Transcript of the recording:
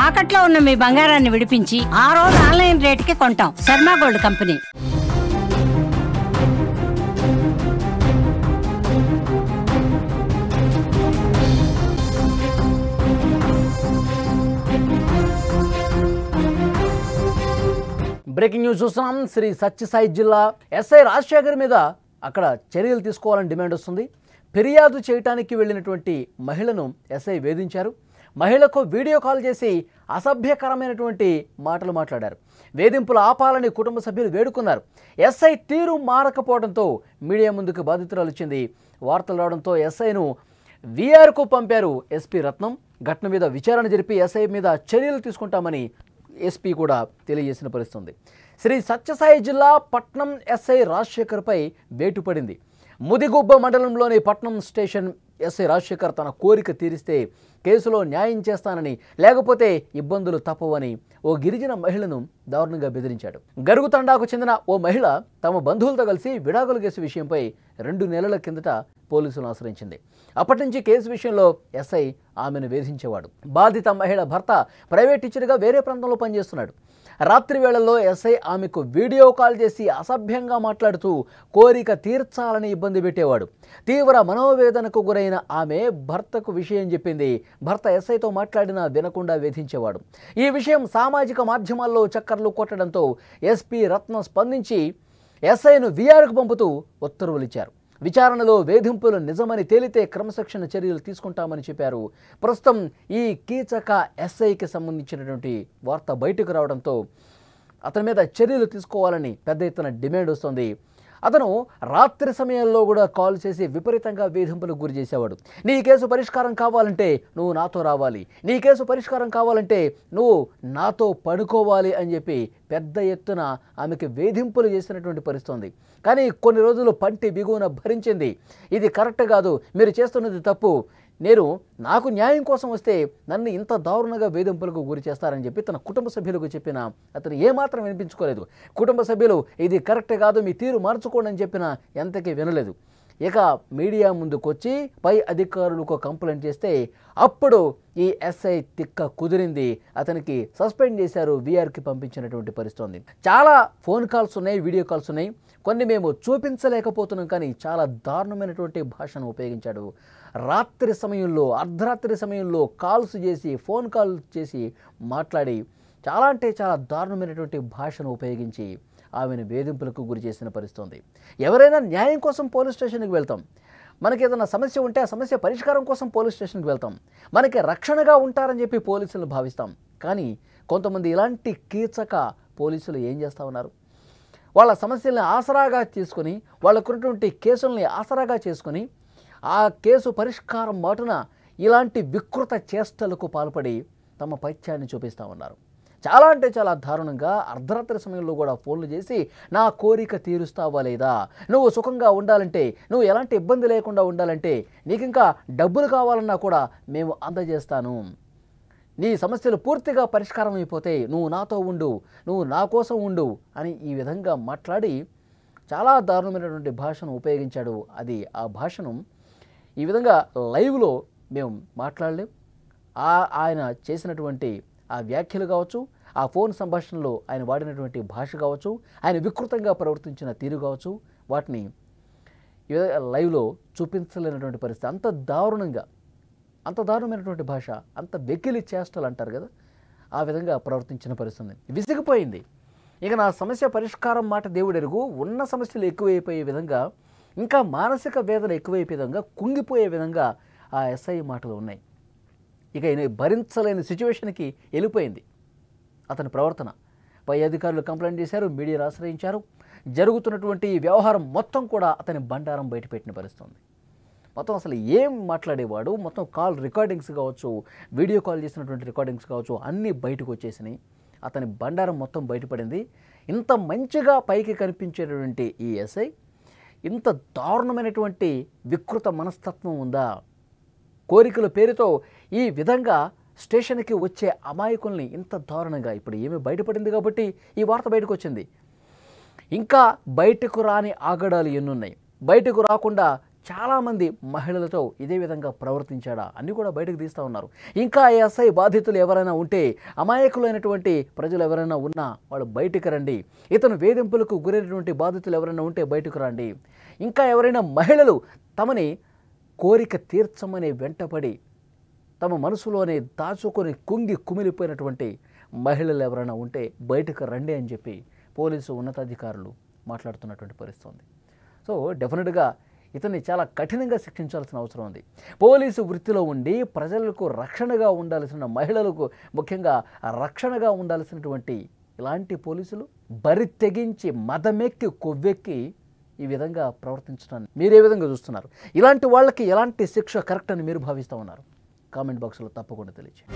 తాకట్లో ఉన్న మీ బంగారాన్ని విడిపించి ఆ రోజు ఆన్లైన్ రేటుకి కొంటాం. Sharma gold company. Breaking news చూస్తున్నాం. శ్రీ సత్యసాయి జిల్లా ఎస్ఐ రాజశేఖర్ మీద అక్కడ చర్యలు తీసుకోవాలని డిమాండ్ వస్తుంది. ఫిర్యాదు చేయడానికి వెళ్ళినటువంటి మహిళను ఎస్ఐ వేధించారు. మహిళకు వీడియో కాల్ చేసి అసభ్యకరమైనటువంటి మాటలు మాట్లాడారు. వేధింపులు ఆపాలని కుటుంబ సభ్యులు వేడుకున్నారు. ఎస్ఐ తీరు మారకపోవడంతో మీడియా ముందుకు బాధితురాలు వచ్చింది. వార్తలు రావడంతో ఎస్ఐను వీఆర్కు పంపారు ఎస్పీ రత్నం. ఘటన మీద విచారణ జరిపి ఎస్ఐ మీద చర్యలు తీసుకుంటామని ఎస్పీ కూడా తెలియజేసిన పరిస్థితుంది. శ్రీ సత్యసాయి జిల్లా పట్నం ఎస్ఐ రాజశేఖర్పై వేటు పడింది. ముదిగుబ్బ మండలంలోని పట్నం స్టేషన్ ఎస్ఐ రాజశేఖర్ తన కోరిక తీరిస్తే కేసులో న్యాయం చేస్తానని, లేకపోతే ఇబ్బందులు తప్పవని ఓ గిరిజన మహిళను దారుణంగా బెదిరించాడు. గరుగుతండాకు చెందిన ఓ మహిళ తమ బంధువులతో కలిసి విడాకుల కేసు విషయంపై 2 నెలల కిందట పోలీసులను ఆశ్రయించింది. అప్పటి నుంచి కేసు విషయంలో ఎస్ఐ ఆమెను వేధించేవాడు. బాధిత మహిళ భర్త ప్రైవేట్ టీచర్గా వేరే ప్రాంతంలో పనిచేస్తున్నాడు. రాత్రి వేళల్లో ఎస్ఐ ఆమెకు వీడియో కాల్ చేసి అసభ్యంగా మాట్లాడుతూ కోరిక తీర్చాలని ఇబ్బంది పెట్టేవాడు. తీవ్ర మనోవేదనకు గురైన ఆమె భర్తకు విషయం చెప్పింది. భర్త ఎస్ఐతో మాట్లాడినా వినకుండా వేధించేవాడు. ఈ విషయం సామాజిక మాధ్యమాల్లో చక్కర్లు కొట్టడంతో ఎస్పీ రత్నం స్పందించి ఎస్ఐను వీఆర్కు పంపుతూ ఉత్తర్వులు ఇచ్చారు. విచారణలో వేధింపులు నిజమని తేలితే క్రమశిక్షణ చర్యలు తీసుకుంటామని చెప్పారు. ప్రస్తుతం ఈ కీచక ఎస్ఐకి సంబంధించినటువంటి వార్త బయటకు రావడంతో అతని మీద చర్యలు తీసుకోవాలని పెద్ద ఎత్తున డిమాండ్ వస్తుంది. అతను రాత్రి సమయంలో కూడా కాల్ చేసి విపరీతంగా వేధింపులకు గురి చేసేవాడు. నీ కేసు పరిష్కారం కావాలంటే నువ్వు నాతో రావాలి, నీ కేసు పరిష్కారం కావాలంటే నువ్వు నాతో పడుకోవాలి అని చెప్పి పెద్ద ఎత్తున ఆమెకి వేధింపులు చేసినటువంటి పరిస్థితి. కానీ కొన్ని రోజులు పంటి బిగువున భరించింది. ఇది కరెక్ట్ కాదు, మీరు చేస్తున్నది తప్పు, నాకు న్యాయం కోసం వస్తే నన్ను ఇంత దారుణంగా వేధింపులకు గురి చేస్తారని చెప్పి తన కుటుంబ సభ్యులకు చెప్పినా అతను ఏమాత్రం వినిపించుకోలేదు. కుటుంబ సభ్యులు ఇది కరెక్ట్ కాదు, మీ తీరు మార్చుకోండి అని చెప్పినా ఎంతకీ వినలేదు. ఇక మీడియా ముందుకొచ్చి పై అధికారులకు కంప్లైంట్ చేస్తే అప్పుడు ఈ ఎస్ఐ తిక్క కుదిరింది. అతనికి సస్పెండ్ చేశారు, వీఆర్కి పంపించినటువంటి పరిస్థితి. చాలా ఫోన్ కాల్స్ ఉన్నాయి, వీడియో కాల్స్ ఉన్నాయి. కొన్ని మేము చూపించలేకపోతున్నాం, కానీ చాలా దారుణమైనటువంటి భాషను ఉపయోగించాడు. రాత్రి సమయంలో, అర్ధరాత్రి సమయంలో కాల్స్ చేసి, ఫోన్ కాల్ చేసి మాట్లాడి చాలా అంటే చాలా దారుణమైనటువంటి భాషను ఉపయోగించి ఆమెను వేధింపులకు గురి చేసిన పరిస్థితి. ఎవరైనా న్యాయం కోసం పోలీస్ స్టేషన్కి వెళ్తాం, మనకి ఏదైనా సమస్య ఉంటే ఆ సమస్య పరిష్కారం కోసం పోలీస్ స్టేషన్కి వెళ్తాం, మనకి రక్షణగా ఉంటారని చెప్పి పోలీసులను భావిస్తాం. కానీ కొంతమంది ఇలాంటి కీచక పోలీసులు ఏం చేస్తూ ఉన్నారు? వాళ్ళ సమస్యల్ని ఆసరాగా తీసుకొని, వాళ్ళకున్నటువంటి కేసుల్ని ఆసరాగా చేసుకొని ఆ కేసు పరిష్కారం మాటున ఇలాంటి వికృత చేష్టలకు పాల్పడి తమ పైత్యాన్ని చూపిస్తూ ఉన్నారు. చాలా అంటే చాలా దారుణంగా అర్ధరాత్రి సమయంలో కూడా ఫోన్లు చేసి నా కోరిక తీరుస్తావా లేదా, నువ్వు సుఖంగా ఉండాలంటే, నువ్వు ఎలాంటి ఇబ్బంది లేకుండా ఉండాలంటే, నీకు ఇంకా డబ్బులు కావాలన్నా కూడా మేము అందజేస్తాను, నీ సమస్యలు పూర్తిగా పరిష్కారం అయిపోతే నువ్వు నాతో ఉండు, నువ్వు నా కోసం ఉండు అని ఈ విధంగా మాట్లాడి చాలా దారుణమైనటువంటి భాషను ఉపయోగించాడు. ఆ భాషను ఈ విధంగా లైవ్లో మేము మాట్లాడలేం. ఆయన చేసినటువంటి ఆ వ్యాఖ్యలు కావచ్చు, ఆ ఫోన్ సంభాషణలో ఆయన వాడినటువంటి భాష కావచ్చు, ఆయన వికృతంగా ప్రవర్తించిన తీరు కావచ్చు, వాటిని లైవ్లో చూపించలేనటువంటి పరిస్థితి. అంత దారుణమైనటువంటి భాష, అంత వెకిలి చేష్టలు అంటారు కదా, ఆ విధంగా ప్రవర్తించిన పరిస్థితి. విసిగిపోయింది. ఇక నా సమస్య పరిష్కారం మాట దేవుడెరుగు, ఉన్న సమస్యలు ఎక్కువైపోయే విధంగా, ఇంకా మానసిక వేదన ఎక్కువైపోయే విధంగా, కుంగిపోయే విధంగా ఆ ఎస్ఐ మాటలు ఉన్నాయి. ఇక భరించలేని సిచ్యువేషన్కి వెళ్ళిపోయింది అతని ప్రవర్తన. పై అధికారులు కంప్లైంట్ చేశారు, మీడియాను ఆశ్రయించారు. జరుగుతున్నటువంటి ఈ వ్యవహారం మొత్తం కూడా అతని బండారం బయటపెట్టిన పరిస్థితి. మొత్తం అసలు ఏం మాట్లాడేవాడు, మొత్తం కాల్ రికార్డింగ్స్ కావచ్చు, వీడియో కాల్ చేసినటువంటి రికార్డింగ్స్ కావచ్చు, అన్నీ బయటకు వచ్చేసినాయి. అతని బండారం మొత్తం బయటపడింది. ఇంత మంచిగా పైకి కనిపించేటటువంటి ఈ ఎస్ఐ ఇంత దారుణమైనటువంటి వికృత మనస్తత్వం ఉందా? కోరికల పేరుతో ఈ విధంగా స్టేషన్కి వచ్చే అమాయకుల్ని ఇంత దారుణంగా, ఇప్పుడు ఏమీ బయటపడింది కాబట్టి ఈ వార్త బయటకు వచ్చింది. ఇంకా బయటకు రాని ఆగడాలు ఎన్నున్నాయి. బయటకు రాకుండా చాలామంది మహిళలతో ఇదే విధంగా ప్రవర్తించాడా అన్నీ కూడా బయటకు తీస్తూ ఉన్నారు. ఇంకా ఈ ఎస్ఐ బాధితులు ఎవరైనా ఉంటే, అమాయకులైనటువంటి ప్రజలు ఎవరైనా ఉన్నా వాళ్ళు బయటికి రండి. ఇతను వేధింపులకు గురైనటువంటి బాధితులు ఎవరైనా ఉంటే బయటకు రండి. ఇంకా ఎవరైనా మహిళలు తమని కోరిక తీర్చమని వెంటపడి తమ మనసులోనే దాచుకొని కుంగి కుమిలిపోయినటువంటి మహిళలు ఎవరైనా ఉంటే బయటకు రండి అని చెప్పి పోలీసు ఉన్నతాధికారులు మాట్లాడుతున్నటువంటి పరిస్థితి ఉంది. సో డెఫినెట్గా ఇతన్ని చాలా కఠినంగా శిక్షించాల్సిన అవసరం ఉంది. పోలీసు వృత్తిలో ఉండి ప్రజలకు రక్షణగా ఉండాల్సిన, మహిళలకు ముఖ్యంగా రక్షణగా ఉండాల్సినటువంటి ఇలాంటి పోలీసులు బరి తెగించి మదమెక్కి కొవ్వెక్కి ఈ విధంగా ప్రవర్తించడాన్ని మీరే విధంగా చూస్తున్నారు? ఇలాంటి వాళ్ళకి ఎలాంటి శిక్ష కరెక్ట్ అని మీరు భావిస్తూ ఉన్నారు? కామెంట్ బాక్స్లో తప్పకుండా తెలియజేయండి.